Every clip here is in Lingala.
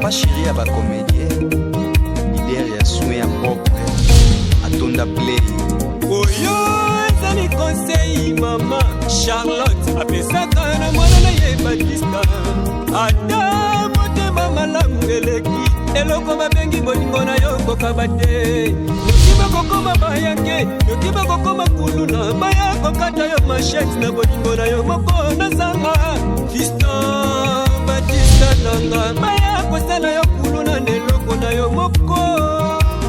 Maman chérie à ba comédien, leader ya soin ya propre, atonda play. Oyo ezali conseil mama Charlotte apesaka na mwana na ye Batista. Ata motema malamu eleki eloko babengi bolingo na yo kokaba te. Yokiba kokoma bayange, yokiba kokoma kuluna baya kokata yo machete na bolingo na yo moko na zanga. Fiston Batista nanga baya kosala yo kuluna neloko na yo moko.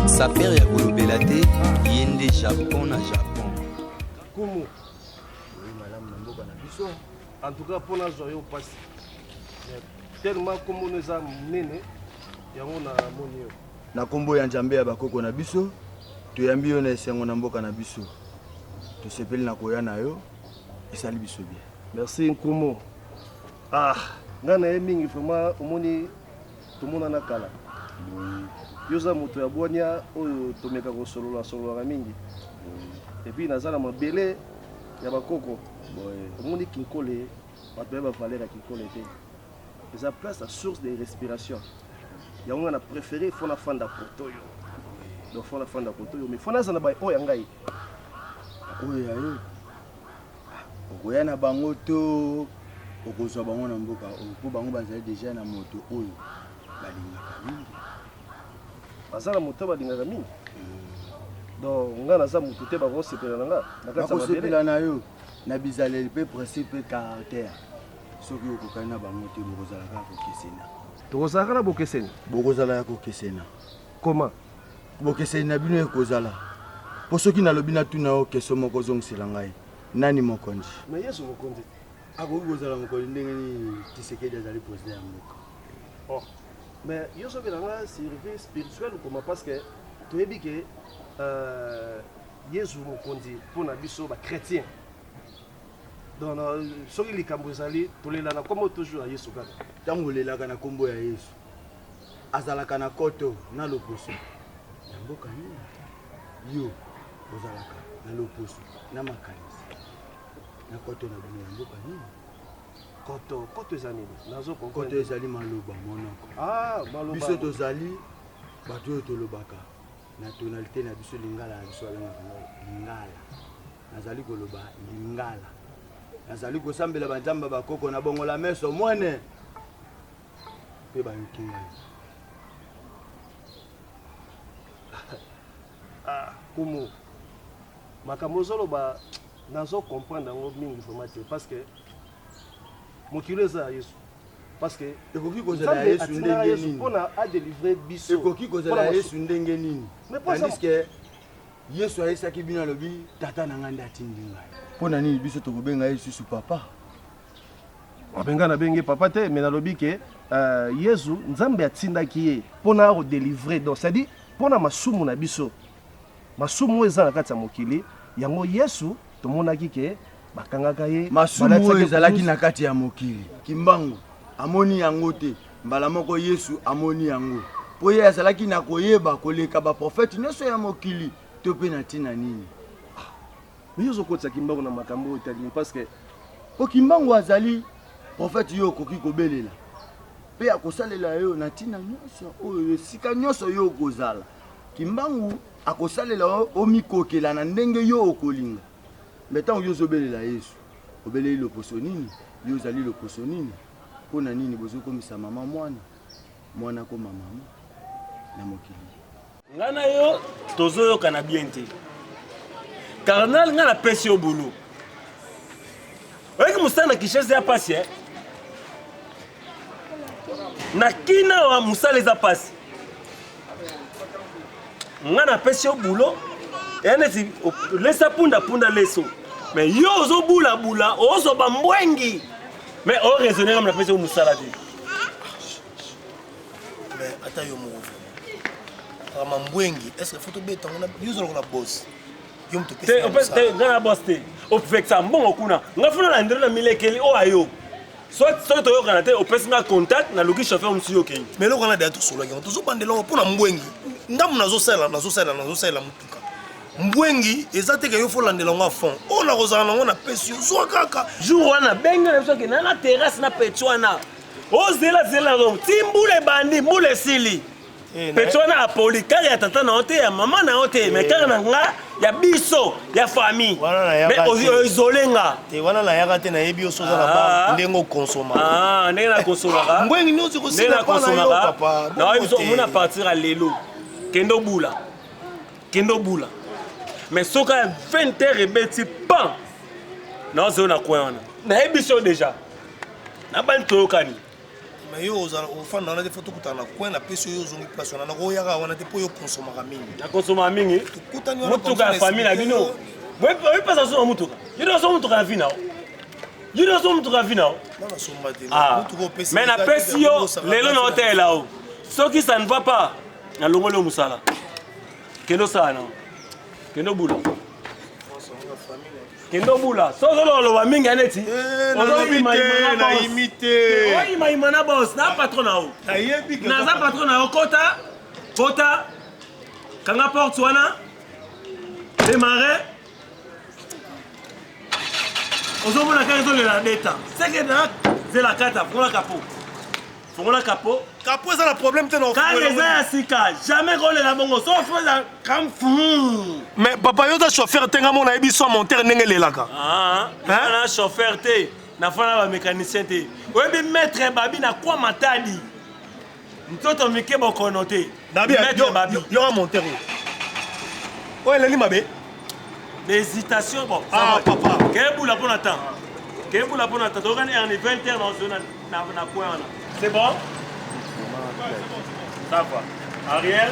Sa père ya kolobela te yende Japon na Japon. Kumu. Oui madame namboka na biso. En tout cas pour na joyo passe. Tellement comme on nous a mené yango na moni yo. Na kombo ya Nzambe ya bakoko na biso. Toyambi yo na esengo na mboka na biso. Tosepeli na koya na yo. Esali biso bien. Merci Kumu. Ah, ngana emingi vraiment omoni tomona na kala. Yoza moto ya bonia oyo tomeka ko solola mingi. Et puis nazala mabele ya bakoko. Omoni kinkole bato ba valeur ya kinkole te. Ils ont place à source de respiration. Il y a un préféré fona fanda potoyo. Donc fona fanda potoyo mais fona zana ba o yangai. Oya yo. Okoya na bango to okozwa bango na mboka po bango bazali déjà na moto oyo balingaka mingi. Bazala moto balingaka mingi. Donc ngana za moto te ba ko sepela nga. Nakatsa ba sepela na yo na bizaleli pe principe caractère. Soki okokani na bango te bokozala kaka kokesena. Tokozala na bokesena. Bokozala ya kokesena. Comment? Bokesena bino ekozala. Po soki nalobi na tuna o keso moko zongisela ngai. Nani mokonzi? Mais Yesu mokonzi. Akoki kozala mokonzi ndenge ni Tshisekedi azali président ya mboka. Oh. Mais Yesu belanga survie spirituelle comment parce que toyebi ke Yesu mokonzi pona biso ba chrétien. Donc soki likambo ezali tolelana comme toujours ya Yesu kaka. Tango lelaka na kombo ya Yesu. Azalaka na koto na loposo. Na mboka nini? Yo ozalaka na loposo na makanisi. Na koto na bino ya mboka nini? Koto ezali nazo comprendre. Koto ezali maloba monoko. Ah, maloba. Biso tozali bato oyo tolobaka na tonalité na biso lingala ya biso alanga lingala. Nazali koloba lingala. Nazali kosambela banzamba bakoko na bongo la meso mwene. Pe ba yukinga. Ah, Kumu. Makambo zoloba nazo comprendre ngo mingi formation parce que mokilo eza Yesu. Parce que ekoki kozala Yesu ndenge nini? Pona a délivrer biso. Ekoki kozala Yesu ndenge nini? Tandis que Yesu ayesaki bino lobi tata na nganda atindi ngai. Pona nini biso tokobenga Yesu su papa? Obenga na bengi papa te mais na lobi ke Yesu Nzambe atindaki ye pona ko délivrer donc c'est-à-dire pona masumu na biso. Masumu eza na kati ya mokili yango Yesu tomonaki ke bakangaka ye masumu ezalaki na kati ya mokili. Kimbangu amoni yango te mbala moko Yesu amoni yango. Po ye azalaki na koyeba koleka ba prophète nyonso ya mokili to pe na tina nini. Mais Yesu kotsa kimbangu na makambo itali parce que o kimbangu azali prophète yo koki kobelela. Pe akosalela yo na tina nyonso oyo sika nyonso yo kozala. Kimbangu akosalela o mikokela na ndenge yo okolinga. Metango yo zobelela Yesu. Obeleli loposo nini? Yo zali loposo nini? Pona nini bozo komisa mama mwana? Mwana ko mama na mokili. Ngana yo tozoyoka na bien te. Cardinal ngana pesi yo boulot. Oye musana kishese ya pasi na kina wa musale za pasi. Ngana pesi yo boulot. Ene lesa punda leso. Mais yo ozo bula ozo bambwengi. Mais on raisonner comme la pesi yo musala te. Mais ata yo mo Mambwengi, est-ce que faut te bêter on a user la boss. Yo mto te opeste ngana boss te. Opfexa mbongo kuna. Ngafuna na ndela milekeli o ayo. Soit to yo kana te opeste nga contact na logi chauffeur monsieur okei. Mais lo kana de to solo ngi. To zo bandela po na Mbwengi. Ndamu nazo sala mutuka. Mbwengi ezate ke yo fo landela nga fond. O na kozana ngo na pesi yo zo kaka. Jour wana benga na soki na terrasse na petwana. ozela zela ti mbula bandi mbula esili petona apoli kaka ya tata na ote ya mama na ote mais kaka na nga ya biso ya famille mais isolenga te wana na yaka te na yebi osoza na ba ndengo consommer ndenge na consommer mbwengi nyozi ko sila pa na yo papa na biso mona partir à lelo kendo bula mais soka 20h ebeti pan na zo na koyana na yebi so déjà na ban tokani mais yo ozala ofanda na te photo kutana coin na peso yo zongi place na ko yaka wana te po yo consommer mingi na consommer mingi kutani wana mutuka ya famille na bino we pesa so mutuka yido so mutuka na vina na somba te mutuka opesi mais na pesi yo lelo na hotel là soki ça ne va pas na longolo musala kendo sana kendo bula kendo bula sozo lo mingi aneti na imité oi maimana boss na patron na o na za patron na o kota kanga porte wana démarrer ozo mona kazo le la data c'est que na zela kata fongola capot ça le problème te non quand les a sika jamais roler la bongo sauf la comme fou mais papa yo da chauffeur tenga mona ebi so monteur ndenge lelaka na chauffeur te na fana ba mécanicien te oyebi maître babi na kwa matadi mtoto mike bokono te maître babi yo a monteur o eleli mabe l'hésitation bon papa kebula pour attendre donc on est en 20h dans zone na quoi on c'est bon ça va arrière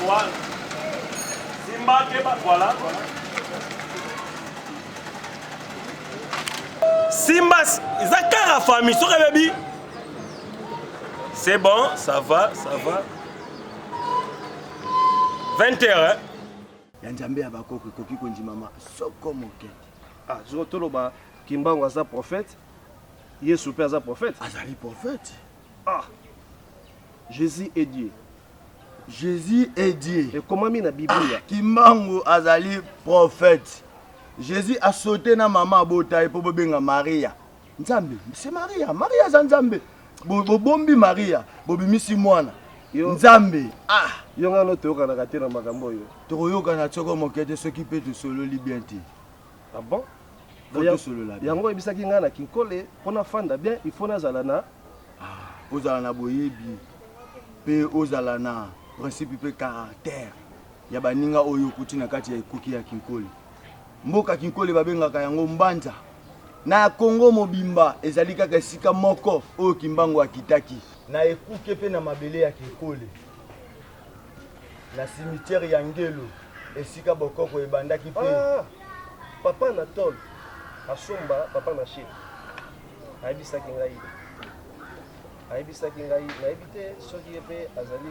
voilà Simba keba voilà Simba zakara famille so baby c'est bon ça va 20h hein ya nzambe ya bakoko koki konjimama soko mokete zotoloba Kimbangu aza prophète Yesu pe aza prophète azali prophète Jésus est Dieu et comment mi na Biblia Kimbangu azali prophète Jésus a sauté na mama botaye po bobenga Maria nzambe c'est Maria za nzambe bombi Maria bobimisi mwana nzambe yo ngano toyokanaka te na makambo oyo tokoyokana soko mokete soki mpe tosololi bien te bon yango ebisaki ngai na kinkole mpona fanda bien il faut nazala na ozala na boyebi mpe ozala na principe mpe caractère ya baninga oyo okuti na kati ya ekoki ya kinkole mboka kinkole babengaka yango mbanza na Kongo mobimba ezali kaka esika moko oyo Kimbangu akitaki na ekuke mpe na mabele ya kinkole na cimetière ya Ngelo esika bokoko ebandaki mpe papa na tol asomba papa na chef ayebisaki ngai nayebi te soki ye mpe azali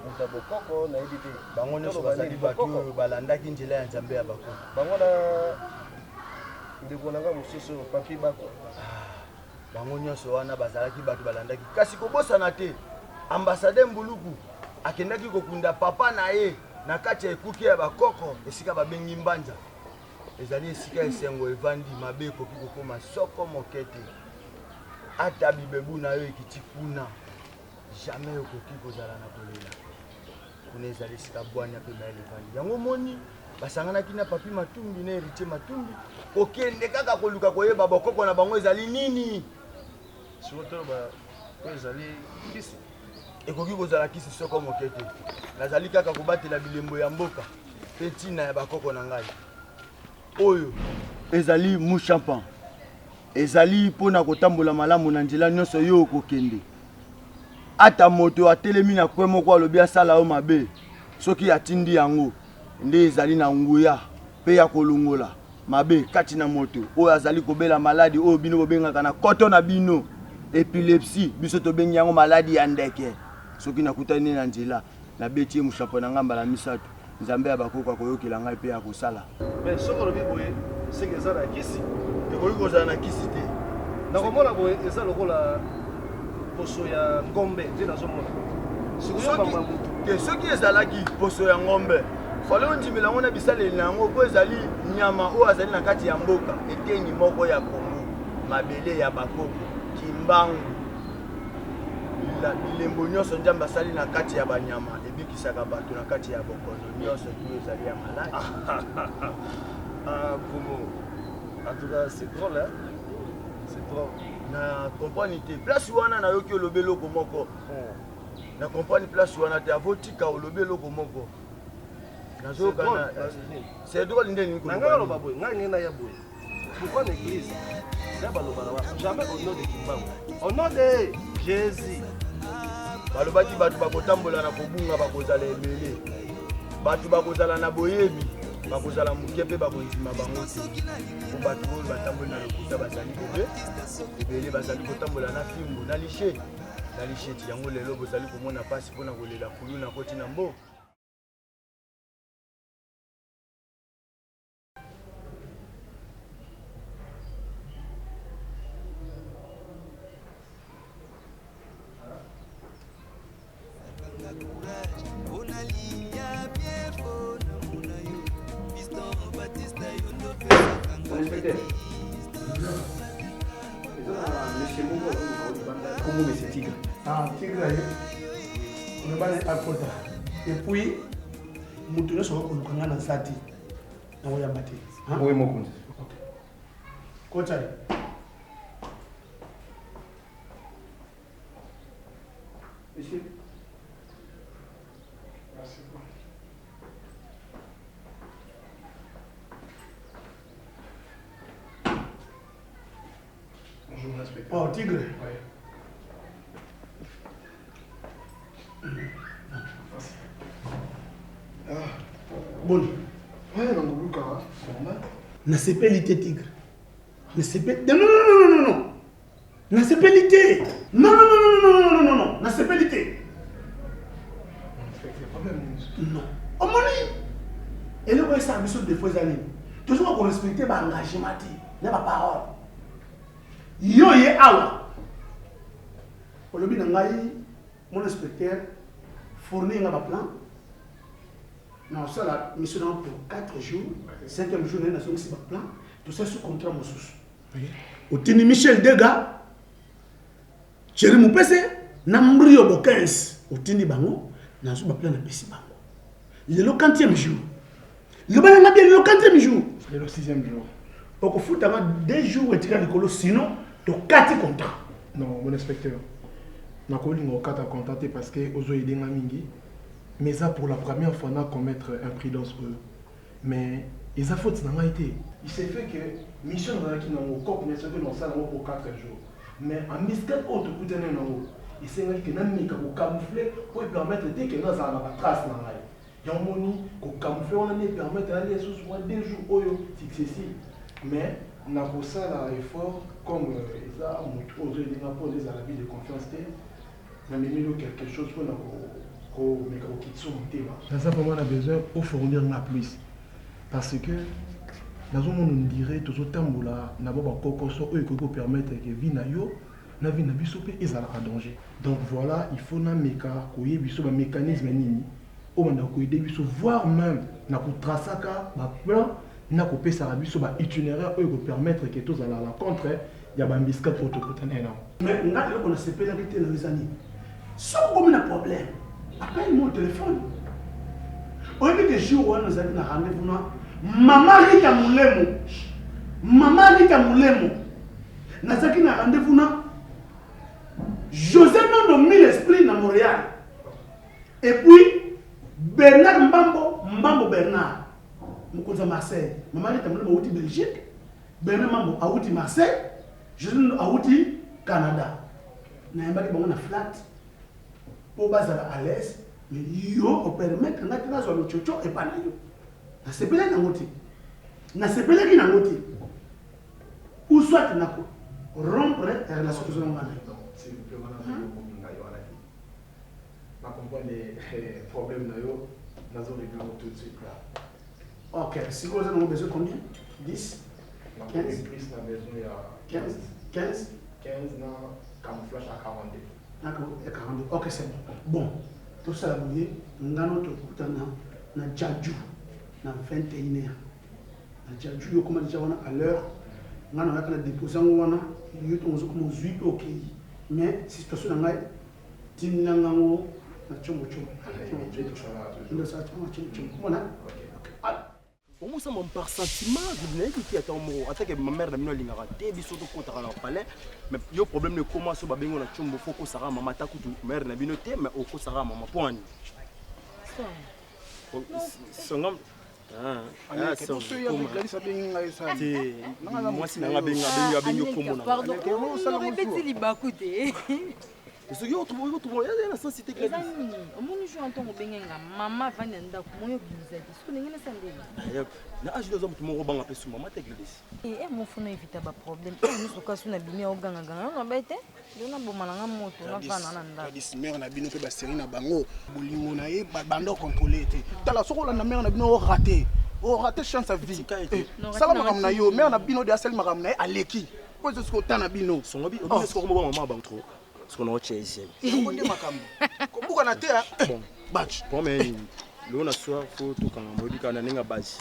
moto ya bokoko nayebi te bango nyonso bazali bato oyo balandaki nzela ya nzambe ya bakoko bango na ndeko na nga mosusu papi bako bango nyonso wana bazalaki bato balandaki kasi kobosana te ambassadeur Mbuluku akendaki kokunda papa na ye na kati ya ekuki ya bakoko esika babengi Mbanza ezali esika esengo evandi mabe ekoki kokoma soko mokete ata bibebu na yo ekiti kuna jamais okoki kozala na kolela kuna ezali esika bwanya mpe mayele evandi yango moni basanganaki na papi Matumbi na héritier Matumbi kokende kaka koluka koyeba bokoko na bango ezali nini sikotoba oyo ezali kisi ekoki kozala kisi soko mokete nazali kaka kobatela bilembo ya mboka mpe ntina ya bakoko na ngai oyo ezali mouchampan ezali mpona kotambola malamu na nzela nyonso yo okokende ata moto atelemi na kwe moko alobi asala yo mabe soki atindi yango nde ezali na nguya mpe ya kolongola mabe kati na moto oyo azali kobela maladi oyo bino bobengaka na koto na bino epilepsie biso tobengi yango maladi ya ndeke soki nakutani na nzela nabeti ye mouchampan na nga mbala misato nzambe ya bakoko akoyokela ngai mpe ya kosala mais soki olobi boye seke eza na kisi ekoki kozala na kisi te nakomona boye eza lokola poso ya ngombe nde nazomona soki ezalaki poso ya ngombe fale ondimela ngo na bisaleli nango po ezali nyama oyo azali na kati ya mboka eteni moko ya Kongo mabele ya bakoko kimbangu bilembo nyonso nzambe asali na kati ya banyama ebikisaka bato na kati ya bokono nyonso tu ezali ya maladi. Kongo. En tout cas, c'est drôle, hein? C'est drôle. Na comprendre te place wana na yoki olobe loko moko. Na comprendre place wana te avotika olobe loko moko. C'est drôle ndeni ko. Nanga loba boy, nga ngena ya boy. Pourquoi l'église? Ça baloba jamais au nom de Kimbangu. Au nom de Jésus. Balobaki batu bakotambola na kobunga bakozala ebele. Batu bakozala na boyebi. Bakozala mukepe bakonzima bango te. Po batu oyo batambola na lokuta bazali ebele bazali kotambola na fimbo na lishe. Na lishe ti yango lelo bozali komona pasi mpona kolela kulu na koti na mboka. Comment c'est Tigre? Ah, Tigre, on va aller à Kota. Et puis, nous tenons sur le canal dans Sati. On va y abattre. Oui, mon compte. Kota. Monsieur. Merci. Bonjour, inspecteur. Oh, Tigre. Oui. Bon. Ouais, dans le Lucas, normal. Na sepelité Tigre. Na sepelité. Non. Na sepelité. Non. Na sepelité. Non. Oh moni. Et le roi ça mission de fois années. Toujours qu'on respecter ba engagement ti, na ba parole. Yo ye awa. Olobi na ngai mon inspecteur fournir un plan. Non, ça la mission pour 4 jours, 5e jour, nous avons un plan, tout ça sous contrat mon sous. Au Tini Michel Dega, Chéri Moupese, Nambrio Bo 15, au Tini Bango, nous avons un plan de Bessi Bango. Le 40e jour. Le ban a bien le 40e jour. C'est le 6e jour. Au coup, il y a 2 jours et tirer le sinon, tu as 4 contrats. Non, mon inspecteur. Je n'ai pas 4 contacter parce que aux aider Mingi. Mais ça pour la première fois, on a commettre imprudence pour eux. Mais ils ont faute dans été. Il s'est fait que mission dans qui n'ont pas mais c'est que dans ça pour 4 jours. Mais en misquette autre coup d'un an, il s'est dit que n'a mis qu'au camoufler pour permettre dès que nous avons la trace dans la. Il y a un moni qu'au camoufler on a permettre d'aller sous soit 2 jours oyo successifs. Mais n'a pas ça là effort comme ils ont aux aider n'a pas les à la vie de confiance mais il quelque chose pour dans ça, on a besoin de fournir la plus. Parce que, dans ce monde, on dirait que tout le temps, on a besoin permettre que vie na yo, na vie na bisope, ils sont en danger. Donc voilà, il faut un mécanisme nini, voire même na tracer un plan, na tracer un itinéraire pour permettre que tous à la contre, il y a un biscuit pour tout le monde. Mais on a ces pénalités dans les années. Sans comme un problème. Appelle-moi au téléphone. Au lieu de jour où nous avons un rendez-vous, Maman Rita Moulemo. Maman Rita Moulemo. Nous avons un rendez-vous. José Nondo mis l'esprit dans Montréal. Et puis, Bernard Mbambo Bernard. Moukoza Marseille. Maman Rita Moulemo a outi Belgique. Bernard Mbambo a outi Marseille. José Nondo a outi Canada. Nous avons un flat. Pour baser à l'aise, mais yo on permet que nous soit le chocho et pas yo. Na sepele na ngoti. Na sepele ki na ngoti. Ou soit na ko rompre la relation que nous avons. S'il vous plaît, madame, on comprend les problèmes na yo, nous allons régler tout de suite là. OK, si vous avez besoin combien? 10 15 plus na besoin il y a 15 na camouflage à 42. D'accord, et 42. OK, c'est bon. Bon, tout ça, vous voyez, nous avons tout na Djadju. na 21h. Na déjà comment déjà wana à l'heure. On a déposé wana, il y a comme 8 OK. Mais si situation ngai tinangango na chomo chomo. Pour moi, ça m'a par sentiment, je n'ai qui est en mot. Attaque ma mère n'a pas raté, biso to kota na palais. Mais le problème ne commence pas bien on a chombo foko sara mama ta kutu mère n'a binoté mais au ko sara mama poani. Songam c'est pour ceux moi si n'a bien comme on. Pardon, on répète libakoute. Ce qui est autre il y a la sensibilité que on joue en temps benga maman va nenda moyo bizet ce que ngene sandeli na age de tout mon banc apesu maman te glisse et mon fond éviter ba problème nous so kasu na bimi oganga ganga na bete yona bomalanga moto na vana na nda dis mère na bino pe ba série na bango bolingo na ye bando contrôler te tala soko la mère na bino raté chance à vie sala makam na yo mère na bino de asel makam na aleki ko ce ko tana bino songo bi obi soko mo maman ba trop ce qu'on a chez on dit makambo ko na te bon batch pour mais le on a soir photo quand modi kana ninga base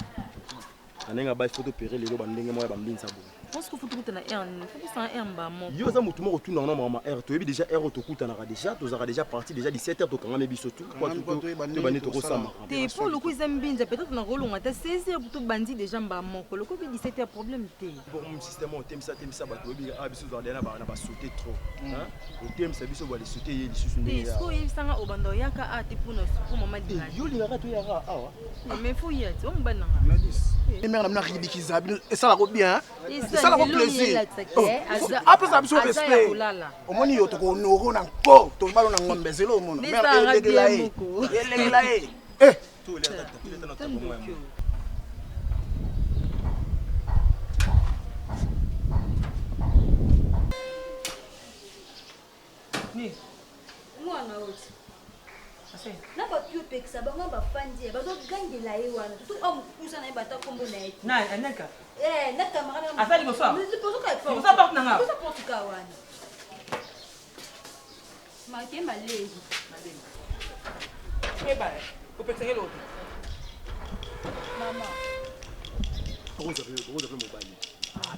anenga base photo péré le lo bandenge mo ya bambinsa bo pense que faut tout na faut ça un ba mo yo za mutu moko tuna na mama r to yebi déjà r to kuta na déjà to za déjà parti déjà 17h to kanga mebi surtout quoi to bani to kosama te pour le coup zambinza peut-être na rolonga ta 16h pour bandi déjà ba mo ko le coup 17h problème te pour mon système on temsa ba to yebi a biso za na ba sauter trop hein o temsa biso ba les sauter ye lisusu ndenge ya ko yisanga obando yaka a te pour pour maman di yo linga to yaka awa mais faut y être on bananga et mère na ridikiza et ça la go bien ça la plaisir après ça biso respect omoni yo to ko noro na ko to balo na ngombe zelo mono mère elegela tout les temps pour moi ni mwana wote na papier pekisa bango bafandi bazogangela ye wana tu amukusa na ye bata kombo na ye na naka na camarade afali bofa bofa porte nanga bofa porte ka wana make malezi eba upekiseke lo mama roza mobile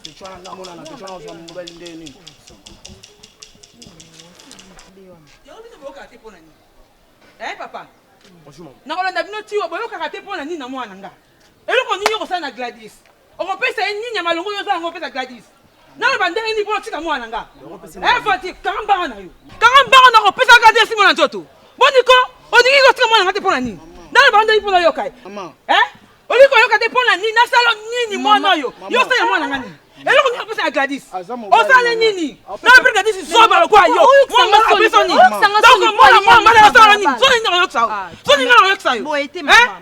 pechwana ngamona na pechwana zo mobile ndeni yo bino boka te pona ni papa nakolanda bino tiwa boyokaka te mpona nini na mwana nga eloko nini okosala na Gladys okopesa ye nini ya malongo oyo ozala ngo opesa Gladys naloba ndenge nini mpona tika mwana nga fati kanga mbanga na yo kanga mbanga na kopesa Gladys mwana nzoto boniko olingi kotika mwana nga te mpona nini naloba ndenge mpona oyoka ye olingi koyoka te mpona nini nasala nini mwana oyo yosala mwana nga nini eloko nini opesa ya Gladys osala nini naloba Gladys zoba lokwa yo mwana opesa nini donc mwana osala nini so nini oyokisa yo so nini oyokisa yo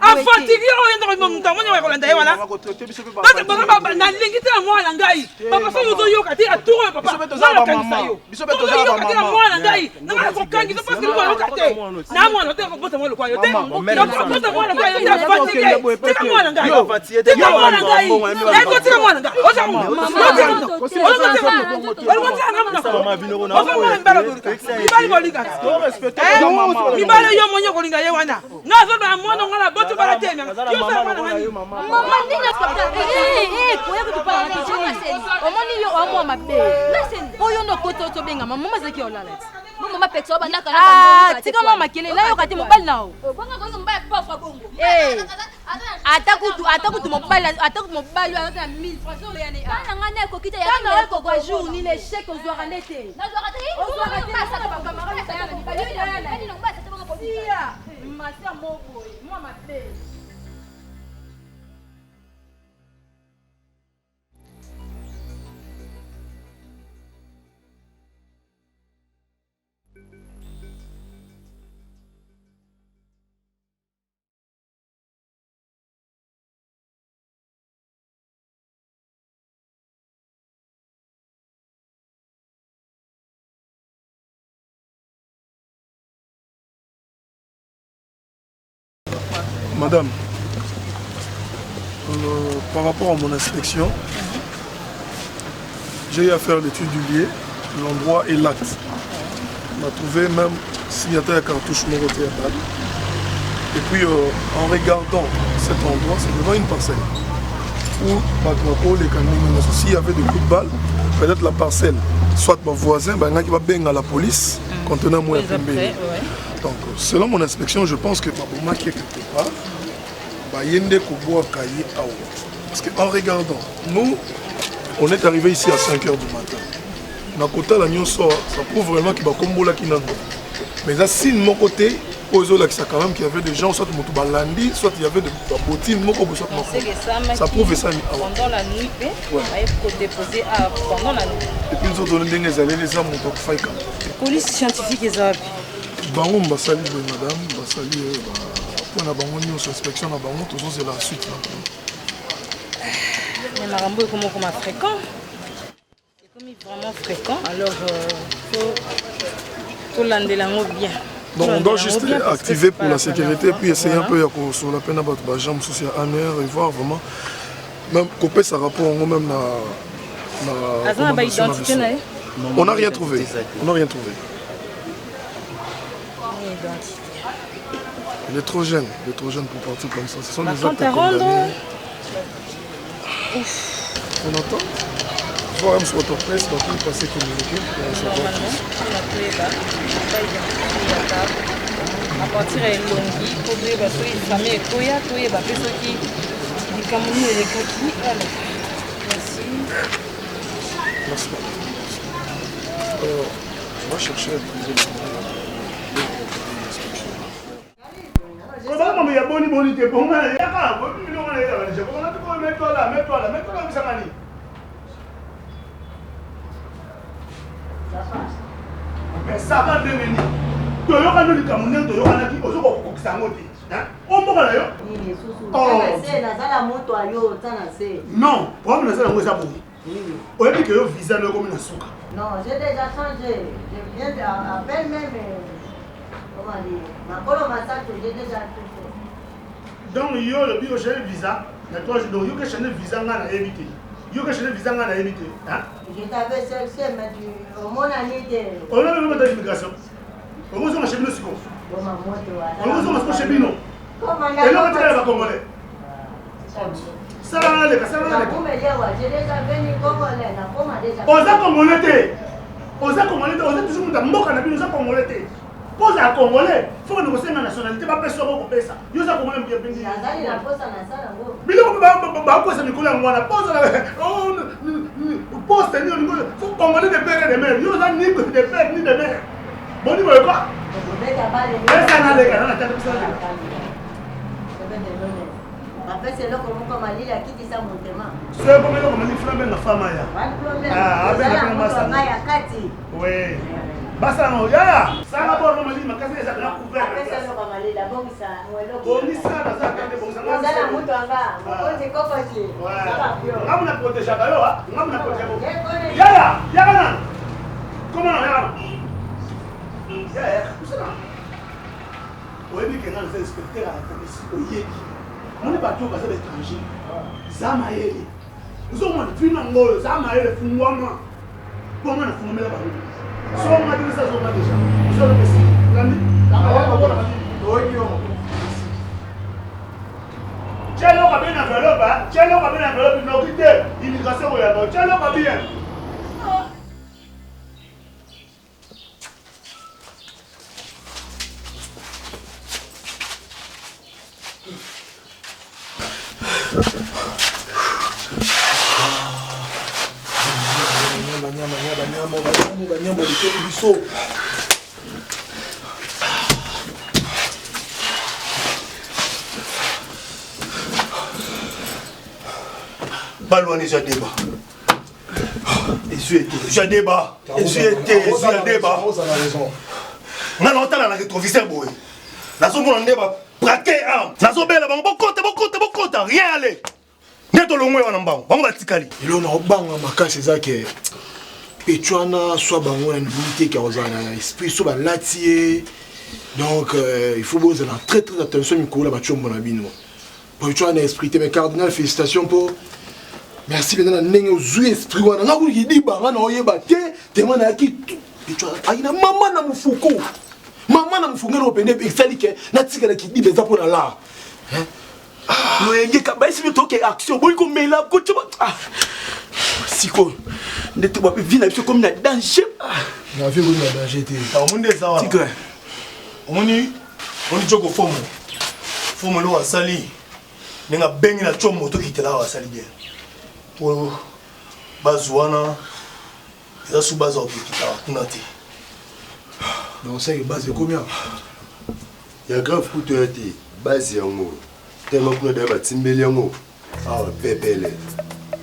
afatigi oyo ndako mkamoni wa kolanda ye wana nalingi te na mwana ngai papa so yozoyoka te aturo yo papa nalokangisa yo ozoyoka te na mwana ngai nanga kokangisa parce que oyoka te na mwana te kopota mwana lokwa yo te kopota mwana lokwa yo te afatigi tika mwana ngai tika mwana ngai tika mwana ngai ozamu mibale yo monyo kolinga ye wana nazoba mwana ngala boto bala temya yo sa mwana ngani mama ndinga skota koya kutupala na kichwa omoni yo amwa mabe oyo ndo koto to benga mama zeki olala mama pekso banda kana tika mama makele la yo kati mobali nao bonga bonga mbaya pafa bongo atakutu mobali ata 1000 francs so yani kana ngane ko kita ya kana ko kwa jour ni les chèques on doit rendre na doit rendre on doit rendre ça ka camarade ça yana ni ba yo ni ngba ça bonga polisi masia mobo moi mabe Madame, par rapport à mon inspection, j'ai eu à faire l'étude du lieu, l'endroit et l'acte. On a trouvé même signataire cartouche Moro Théâtral. Et puis en regardant cet endroit, c'est devant une parcelle où s'il y avait des coups de balle, peut-être la parcelle, soit mon voisin, il y a qui va à la police, contenant moi. Donc, selon mon inspection, je pense que Baboma qui est quelque part, parce qu'en regardant, nous, on est arrivé ici à 5 h du matin. Dans côté la sort, ça prouve vraiment qu'il y a combo qui n'a pas. Mais là, si de mon côté, quand même qu'il y avait des gens, soit Moutoubalandi, soit il y avait des bottines, ça prouve ça. Pendant la nuit, il faut déposer pendant la nuit. Et puis nous avons donné des années, les hommes ont fait quand même. Police scientifique, ils ont Bango Mbassali, madame, Mbassali, on a bango ni sur inspection, on a bango, toujours c'est la suite. Mais Marambo est comment fréquent. C'est comme il est vraiment fréquent, alors faut l'andelango bien. Donc on doit juste activer pour la sécurité, puis essayer un peu sur la peine à battre la jambe social en air et voir vraiment, même couper sa rapport même on n'a rien trouvé. On n'a rien trouvé. Il est trop jeune pour partir comme ça. Ce sont des actes condamnés. On entend? Il faut même sur votre presse, donc il passer communiquer. À partir de Longi, pour dire que les familles et Koya, Koya, parce que les Camerounais et les Kaki. Merci. Merci. On va chercher à utiliser Maman, il y a boni te bon, il y a pas boni non là, je comprends pas mets-toi là, ça mani. Mais ça va devenir. Tu as pas le Camerounais, tu as pas qui ozo ko kisangote. Hein? On mo là yo. Oh, c'est la sala moto ayo, ça na c'est. Non, pour moi ça ngwe ça boni. On dit que yo visa le comme na souka. Non, j'ai déjà changé. Je viens à peine même comment dire, ma colo massacre, j'ai déjà tout fait. Donc, il y a le bio chez le visa, mais toi, donc, il y a que chez le visa, on a évité. Il y a que chez le visa, on a évité. Je t'avais cherché, mais au moins, on a le de l'immigration. Au moins, on a chez nous, c'est quoi? Au moins, on a chez nous. Et là, on a congolais. Ça va aller, ça va aller. J'ai déjà venu congolais, on a congolais. On a congolais, on a toujours nous a congolais. Pose à Congolais, il faut que nous négocier la nationalité, pas personne qui peut ça. Nous avons Congolais bien béni. La pose à la salle. Mais nous avons pose à Nicolas Ngwana, pose à la pose à Nicolas. Il faut Congolais de père et de mère. Nous avons ni de père ni de mère. Bon, nous voyons quoi? Mais ça n'a pas de la tête de ça. Après, c'est là qu'on va aller à qui dit ça montement. C'est comme on dit flambe la femme là. Ah, avec la femme là, Kati. Oui. Basta no ya sana bora mali makasi za na couvert pesa no kama lela bongisa mwelo bongisa na za kande bongisa ngana mtu anga mkonzi kokoji saba pio ngamuna proteja bayo ha ngamuna proteja ya kana comment ya kusana webi ke ngana inspecteur à la police oyeki moni bato ka za étranger zama yeli uzo mwana fina ngoyo zama yeli fungwama kwa mwana fungumela ba so on a dit ça, on a déjà. Vous avez dit, tiens le cabine enveloppe, tiens le cabine enveloppe, nous quitter l'immigration ou la tiens le cabine. Balouane, j'ai débat. J'ai débat. On a longtemps dans la rétroviseur, boy. La zone on débat. Braqué arme. La zone belle, bon compte, rien aller. Neto le moins en bas. On va tikali. Il on a bang ma c'est ça que Petuana soit bango une unité qui a un esprit soit latier. Donc il faut vous avoir très attention Nicolas Bachombo na bino. Petuana esprit mais cardinal félicitations pour merci bien nenge ozu esprit wana nga kuli di banga na oyeba te te mana ki Petuana aina mama na mufuko Maman na mfunga no pende exali ke na tika na kidi beza pour la. No yenge ka ba isi to ke action boy ko mela ko tuma. Siko. Ndete ba vie na biso comme na danger. Na vie ko na danger te. Ta omunde zawa. Tika. Omoni joko fomo. Fomo lo asali. Nenga bengi na chomo to kitela asali bien. Po bazuana. Eza sous base au kitela kuna te. Donc ça est base combien? Il y a grave coup de été base yango. Tellement que nous devons timbeli yango. Ah pépele.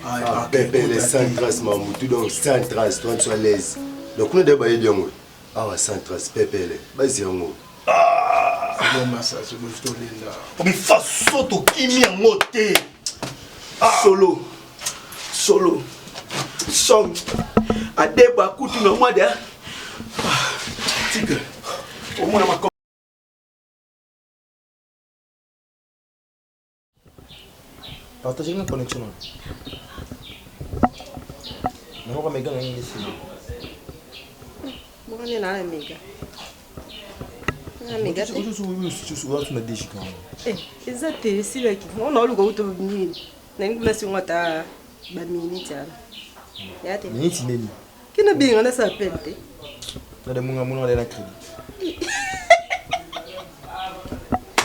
Ah pépele sans trace mamoutou donc sans trace toi tu es à l'aise. Donc nous devons y yango. Ah sans trace pépele base yango. Ah c'est bon ça c'est bon story là. Pour me façon to kimi yango te. Solo. Song. Adeba kutu na moi de. Tika. Au moins ma partagez une connexion. Non, on va me gagner ici. Moi, on est là, amiga. Amiga, tu souviens de des chicanes. Exact, c'est là qui. On a le goût de venir. N'importe si on a ta minute. Yate. Minute nini. Qui n'a bien on a ça appelle. Na de munga de la crédit.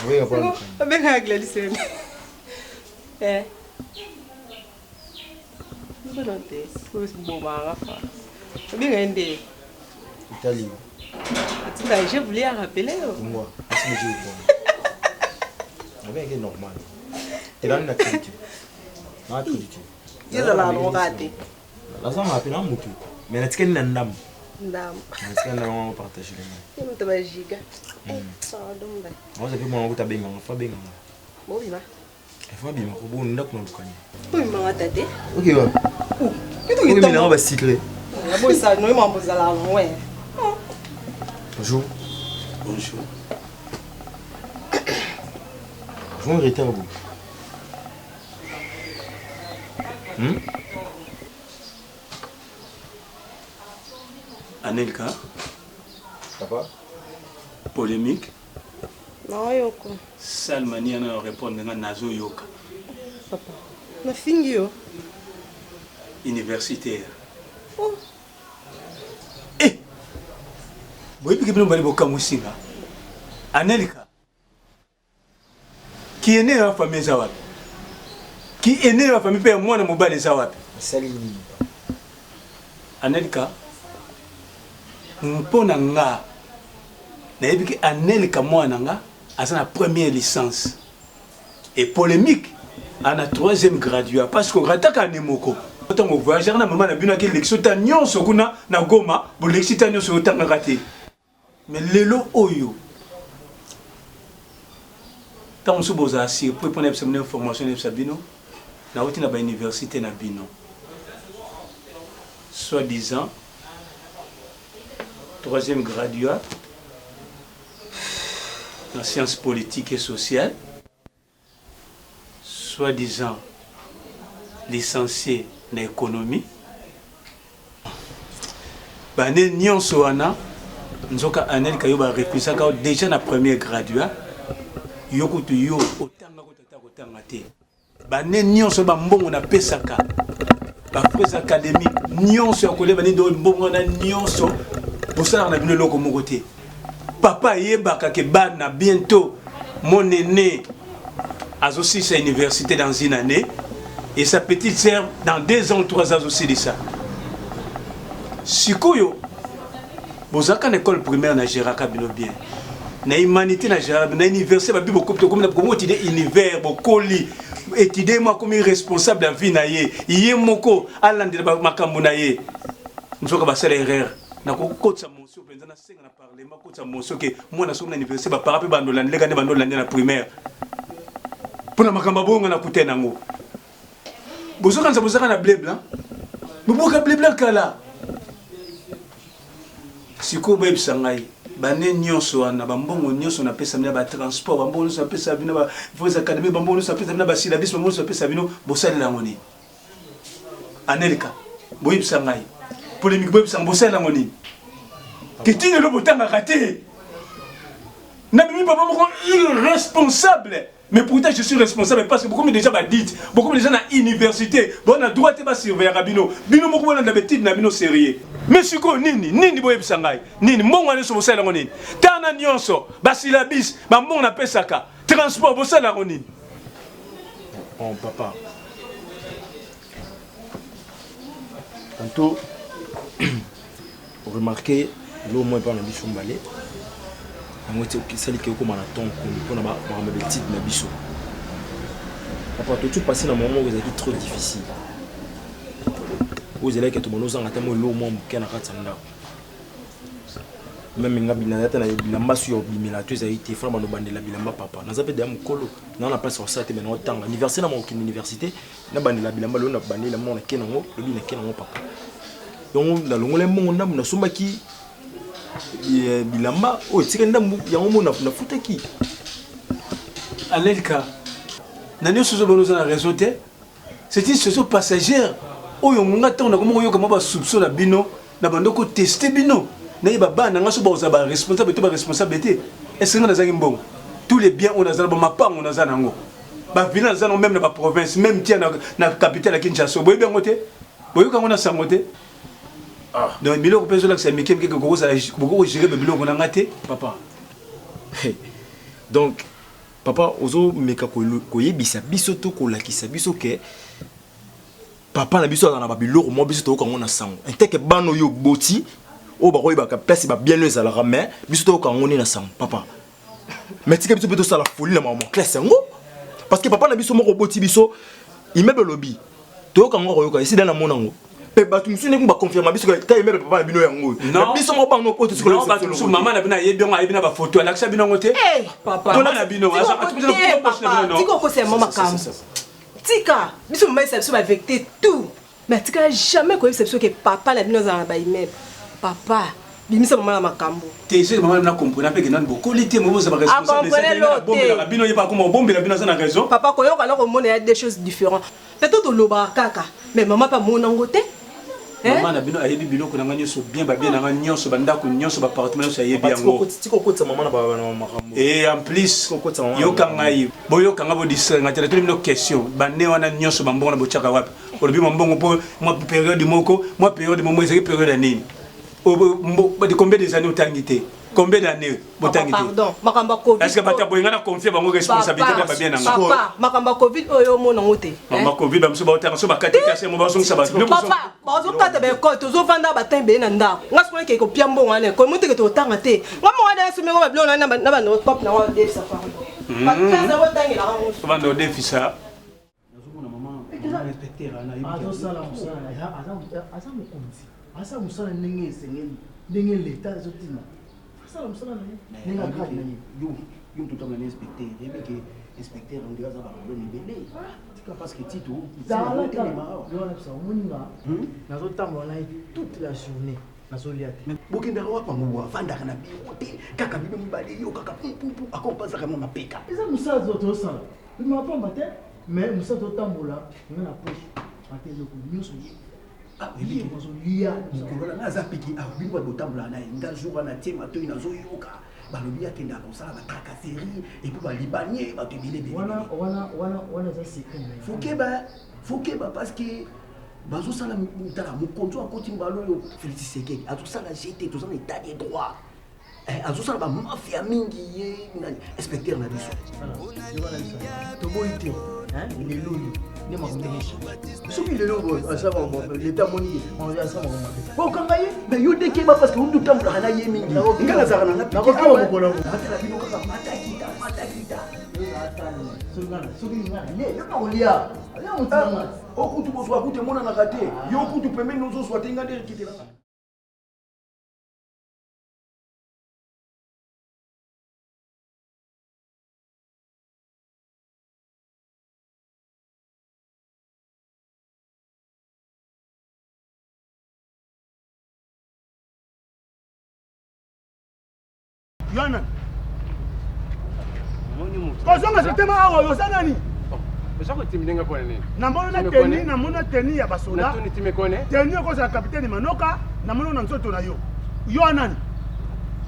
Oui, on prend. Avec la Gladys. Eh. Não não tem. Pois boba fa. Bem ainda. Italie. Tu t'as je voulais rappeler. Moi, c'est monsieur bon. Avec est normal. Et là on a crédit. Na crédit. Ils ont la raté. La ça m'a appelé un moutou. Mais est-ce qu'il y a une dame? Dame. Est-ce qu'il y a un partage les mains? Tu vas giga. Ça donc ben. Moi j'ai vu mon route à Benga, fa Benga. Bon bien. Il faut bien ko bon ndak no dukani. Oui, maman tata. OK ouais. Qu'est-ce que tu as va cycler? La boy ça nous m'en ça là ouais. Bonjour. Bonjour. Bonjour Rita vous. Anelka. Papa. Polémique. Non yoko. Sale manière de répondre à Nazo Yoka. Papa. Na fingio. Universitaire. Oh. Eh. Boy pique bien bali boka musinga. Anelka. Qui est né dans la famille Zawap. Qui est né dans la famille père moi na mobile Zawap. Salut. Anelka. Mpona nga. Na yebiki Anelka mwana nga. À sa première licence et polémique à la troisième graduat parce qu'on rataka à Nemoko. Autant on voyageur na maman na bino ki l'exota nyonso kuna na Goma bo l'exota nyonso autant raté. Mais lelo oyo. Tant on se boza si pour prendre une formation de Sabino na route na ba université na bino. Soi-disant troisième graduat en sciences politiques et sociales, soi-disant licencié en économie. Bané nyonso wana nzoka Anel kayoba refusé ka déjà na premier graduat yokutu yo otanga ko tata kotanga te. Bané nyonso ba mbongo na pesaka. Ba frais académiques nyonso akolé bané do mbongo na nyonso pour ça na bino loko moko te. Papa yebaka ke bana bientôt mon aîné a aussi sa université dans une année et sa petite sœur dans 2 ans 3 ans aussi de ça. Sikoyo bozaka na école primaire na Géraka bino bien. Na humanité na Géraka na université ba bibo kopto comme na comme étudier univers bokoli étudier moi comme responsable en vie na ye moko alandela makambo na ye. Nzoka ba sala erreur na ko kotsa monso penza na senga na parlement kotsa monso ke moi na somo na université ba parape bandola ndeka ne bandola na primaire pona makamba bonga na kutena ngo bozoka na blé blanc boboka blé blanc kala siko ba bisangai bane nyonso wana bambongo nyonso na pesa mina ba transport bambongo nyonso na pesa bino ba voies académiques bambongo nyonso na pesa bino ba syllabus bambongo nyonso na pesa bino bosalela ngoni Anelka boyi bisangai polémique boy sans bosser la moni. Que tu ne le botanga raté. Nabimi papa moko irresponsable. Mais pourtant je suis responsable parce que beaucoup de gens dit, beaucoup de gens à l'université, bon a droit de surveiller Bino. Bino moko na d'habitude na bino sérieux. Mais siko nini boye bisangai. Nini mbongo ne so bosala nini. Tana nyonso, basilabis, ba mbongo na pesaka. Transport bosala nini. Bon papa. Tantôt remarquez l'eau moins pas na biso mbalé. Moi c'est celle qui est comme un ton pour na ba petite na biso. Papa tout passer dans un moment où c'est trop difficile. Vous allez que tout le monde nous en attend l'eau moins qu'un ratanda. Même nga binata na bilamba sur bimela tu as été femme no bandela bilamba papa. Na zape de mukolo na na pas sur ça te maintenant temps anniversaire na mon université na bandela bilamba lo na bandela mon na kenango le bi na kenango papa. Donc la longole mon na na sombaki bilamba o tika ndambu yango mona na futaki Alelka nani sozo bonoza na réseau te c'est une situation passagère oyo ngonga tant na komo yo kama ba soupçon na bino na bandoko tester bino na yeba bana ngaso ba oza ba responsabilité est-ce que na zangi mbongo tous les biens on a za ba mapango on a za nango ba village za même na ba province même tia na capitale ya Kinshasa boye bengo te boye ka ngona sango te. Ah. Donc biloko peso la c'est mekem quelque chose à beaucoup gérer biloko na ngate papa. Donc papa ozo meka ko yebisa biso to ko lakisa biso ke papa na biso na ba biloko mo biso to ko ngona sango. Enteke bano yo boti o ba ko yeba ka place ba bien les ala mais biso to ko ngoni na sango papa. Mais tika biso beto sala folie na maman classe sango parce que papa na biso moko boti biso immeuble lobby to ko ngoko yo ka ici dans la monango. Batu musune ko ba confirmer biso ka immeuble papa na bino yango. Biso mo ba no poto siko non batu musu maman na bina yebi on ayebi na ba photo alakisa bino ngote papa to na bino asa atu bino papa tiko ko c'est maman kam tika biso mo sa biso ba vecter tout mais tika jamais ko biso que papa na bino za ba immeuble papa bimisa maman na makambo te c'est maman na comprendre pe que nan boko lité mo za ba responsable c'est bombe la bino yepa ko mo bombe la bino za na raison papa ko yo kana ko mona des choses différentes peut-être to loba kaka mais maman pas mon ngote. Maman na bino ayebi biloko na ngani so bien ba bien na ngani nyonso banda ko nyonso ba appartement so ayebi yango tiko kotsa maman na ba makambo et en plus yo kangai boyo kanga bo disanga tele tele no question bande wana nyonso ba mbongo na bochaka wapi olobi mbongo po moi période moko moi période mo ezeki période nini o de combien des années otangité combien d'années botangité pardon makamba covid est-ce que bata boyanga na confier bango responsabilité ba bien nanga papa makamba covid oyo mona ngote makamba covid ba mso ba otanga so ba katikase mo ba so sa ba papa ba zo kata be ko to zo vanda ba tembe na ndako ngasko ke ko piambo ngane ko mote ke to tanga te ngamo wana so me ko ba bilo na ba no pop na wa de sa fa ba kaza wa tangi la ngo ba no de fisa nazomona maman inspecteur ana yibi sala musala asa mukonzi asa musala ndenge esengeli ndenge leta ezotima sala musala na ninga kadi na yo mtoto na inspecteur yebeke inspecteur on dirait ça va problème belé tika parce que tito zala telema yo na psa omuninga nazotambola na toute la journée nazolia te bokendaka wapa ngo afandaka na biro te kaka bibe mibale yo kaka pupu akompasaka na mapeka eza musala zoto sala bimapamba te mais musala zotambola nga na poche atezo ko nyuso ah oui bazolia mokolo na aza piki ah bino babotambola na nga jour na tie matoi nazoyoka balobi akenda kosala batracasserie et puis balibanie bato ebele wana eza secret fokeba parce que bazosala tala mokonzi akoti mbala oyo Félix Sekeki azosala jeté toza na état de droit azosala bamafia mingi ye inspecteur na biso toboyi te lelo oyo nde makondenesha soki lelo asala leta moni ye asala okanga ye mais yo dekeba parce que odutambolaka na ye mingi nga nazalaka nakokaba mokolo atala bino kaka matakita soki ngana ye yo nakolia alia motinanga okutu bozwa kutu emonanaka te yo kutu pembeni ozozwa te nga nde ekitelaka Yana. Kozonga sitema awa yo sanani. Ozako timlinga kwa nini? Namona teni ya basoda. Na tuni timekone? Teni ko sa capitaine Manoka, namona na nzoto na yo. Yo nani?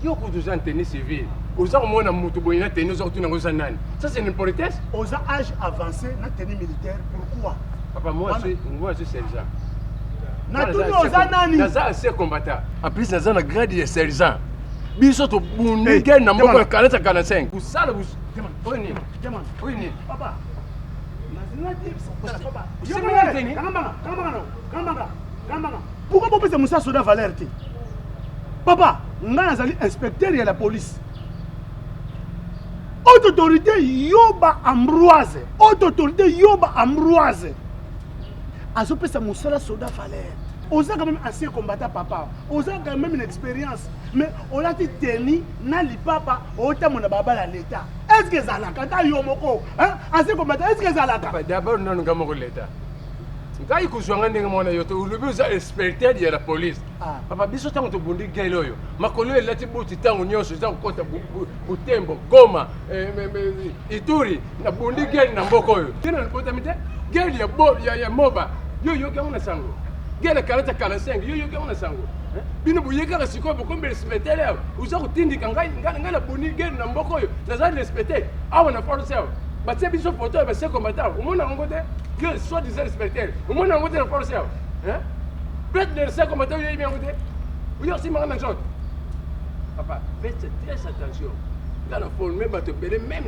Yo ko dujan teni civil. oza komona moto boye na teni oza kotuna ngoza nani. Ça c'est une politesse. Aux âge avancé na tenue militaire pourquoi? Papa moi je suis sergent. Na tuni oza nani? Naza assez combattant. En plus naza na grade de sergent. Biso to bundi gel na mboko 40-45. Kusala bus. Oni. Demande. Oni. Papa. Nazina dit papa. C'est moi teni. Kamanga. Pourquoi pas penser Moussa Soda Valère ti? Papa, nga nazali inspecteur ya la police. Haute autorité Yoba Ambroise. Haute autorité Yoba Ambroise. Azopesa Moussa Soda Valère. On a quand même assez combattant papa. On a quand même une expérience. Mais on a dit teni nali papa on t'a mon baba la l'état. Est-ce que ça la kata yomoko hein assez combattant est-ce que ça la papa d'abord non ngamo l'état. Ngai kuzwanga ndenge mwana yoto ulubi uza inspecteur ya la police. Papa biso tango to bundi gelo yo. Makolo elati buti tango nyonso za kokota Butembo, Goma, Ituri na bundi gel na mboko yo. Tena nipota mite gel ya moba. Yo kama sango. Gel 40-45 yo kama sango. Bino buyeka ka siko boko mbele inspecteur ya. Uza kutindika ngai na bundi gel na mboko yo. Naza inspecteur. Awa na force yo. Batia biso photo ya base combattant. Umona ngote que soit des inspecteurs. Au moins, on va dire le force. Hein? Peut-être de ça comme tu as bien goûté. Oui, aussi, ma grande chose. Papa, faites très attention. Dans la forme, même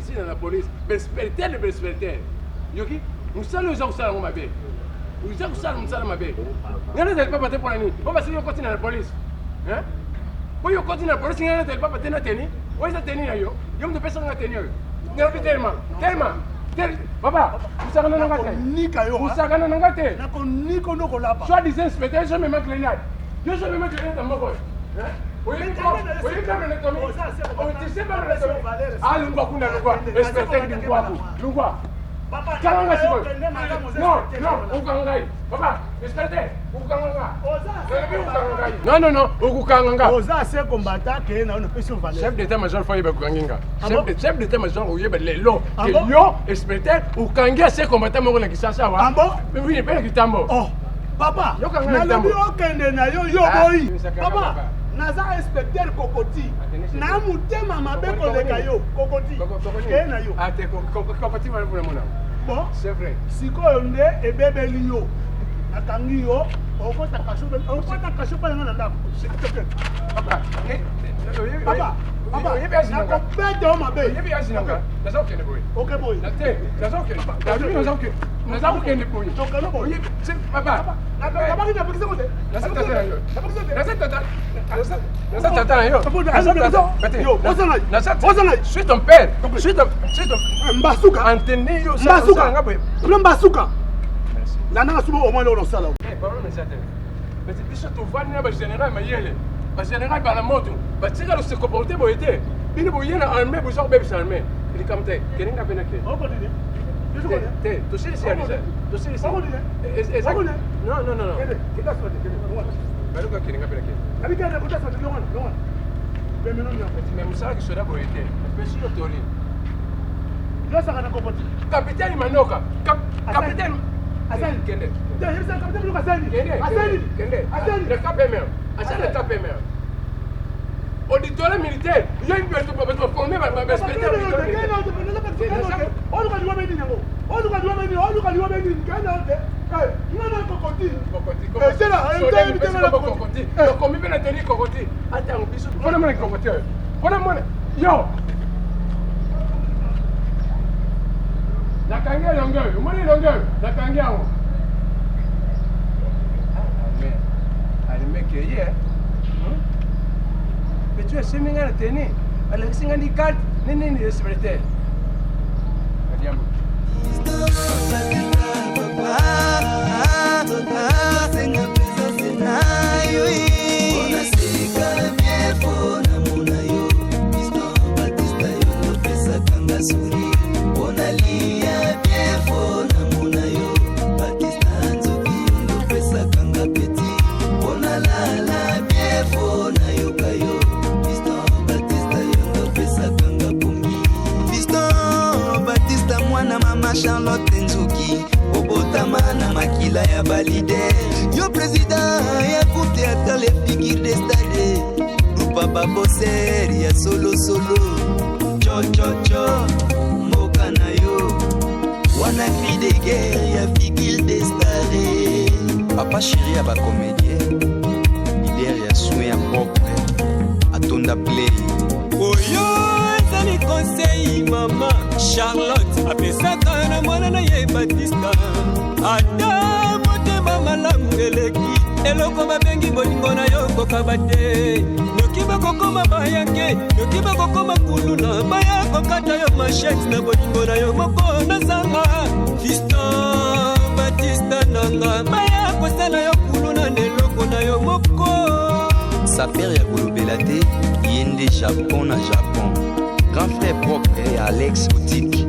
si dans la police, inspecteur. Yoki, nous sommes les gens qui sont ma belle. Nous sommes les gens qui ma belle. Nous n'avons pas battu pour la nuit. On va essayer de continuer dans la police. Hein? Oui, on continue dans la police. Nous n'avons pas battu dans la tenue. Oui, ça tenue. Yo, me personne n'a tenue. Nous avons tellement. Papa, vous savez non ngate. Nika yo. Vous savez non ngate. Na ko niko no ko lapa. Soit des inspecteurs, je me mets clénat. Je me mets clénat dans mon coin. Hein? Oui, comme le Tommy. On dit c'est pas le Tommy. Ah, l'ungwa kuna l'ungwa. Inspecteur du l'ungwa. Papa, kalanga siko. Non, ukangai. Papa, inspecteur, ukanga. Non, ukanga. Oza assez combattant que na on peut sur valeur. Chef d'état-major faut yeba kukanginga. Chef d'état-major oyeba lelo. Yo, inspecteur, ukanga assez combattant mo na kisasa wa. Ambo? Oui, pele kitambo. Oh. Papa, na lobi okende na yo boy. Papa, naza inspecteur Kokoti. Na mutema mabe koleka yo, Kokoti. Ke na yo. Ate Kokoti va pour mona. Bon, c'est vrai. Sikoyo nde ebebeli yo. Atangi yo, okota kasho pa nga ndako. Papa, Papa, nakopete o mabe. Yebi azinanga. Naza okende boy. Okay boy. Naza okende. Naza okende boy. Tokano boy. Papa. Nakabaki na pekisa kote. Naza tata yo. Yo, suis ton père. Suis ton Mbasuka. Antenne yo. Mbasuka. Nana subo au moins le sala. Pardon mais ça. Mais c'est biso to vani na ba général mayele. Ba général ba la moto. Ba tika lo se comporter boyete. Bini boyena armée bo genre bébé armée. Il comme te. Keninga benake. On continue. Tu sais ici, tu sais ici. Non. Mais Moussa qui sera boyete. Mais si le toli. Là ça va comporter. Capitaine Manoka. Capitaine. Asani Kende. D'ailleurs ça capitaine Lucas Asani. Asani. Le cap est meilleur. Asani le cap est meilleur. Auditoire militaire, il y a une personne pour être formée par le respecter. Mais tu es semi à la tenue. Alors, si on a des cartes, n'est pas secrétaire. Charlotte Nzuki, Obotama na makila ya balide. Yo président ya coupé à les figures de stade. Groupe baboseri ya solosolo chochocho mboka na yo wana cri de guerre ya figure de stare papa chéri ya bacomédien lider ya soin ya propre atonda play oyo ezali conseil mama Charlotte apesaka na mwana na ye Batista ata motema malamu eleki eloko babengi bolingo na yo kokaba te noki bakokoma bayange noki bakokoma kuluna baya kokata yo machete na bolingo na yo moko nazanga Fiston Batista nanga baya kosala yo kuluna neloko na yo moko saper ya kolobela te yende Japon na Japon grand frère propre ya Alex Boutique